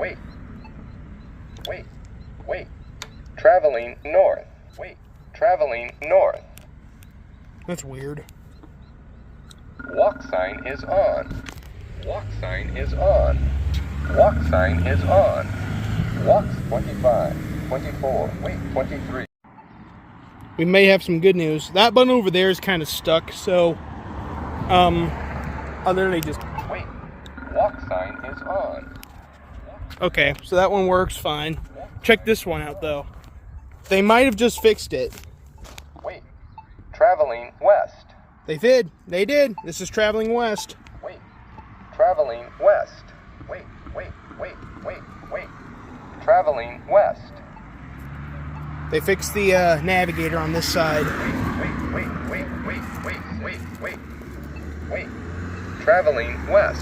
Wait. Wait. Wait. Traveling north. Wait. Traveling north. That's weird. Walk sign is on. Walk sign is on. Walk sign is on. Walks 25, 24, wait, 23. We may have some good news. That button over there is kind of stuck, so I'll literally just... Wait, walk sign is on. Okay, so that one works fine. Check this one out, though. They might have just fixed it. Wait, traveling west. They did. They did. This is traveling west. Wait, traveling west. Wait, wait, wait, wait, wait. Traveling west. They fixed the navigator on this side. Wait, wait, wait, wait, wait, wait, wait, wait. Traveling west.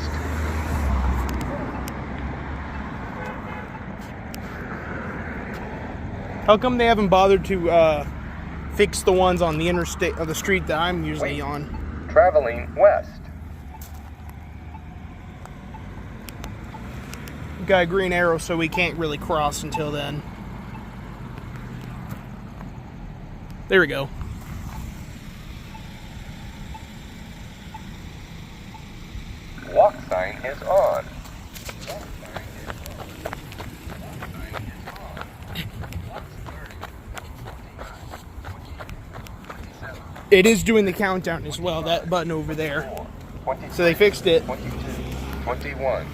How come they haven't bothered to fix the ones on the interstate or the street that I'm usually on? Traveling west. We got a green arrow, so we can't really cross until then. There we go. Walk sign is on. It is doing the countdown as well, that button over there. 23, So they fixed it. 22, 21.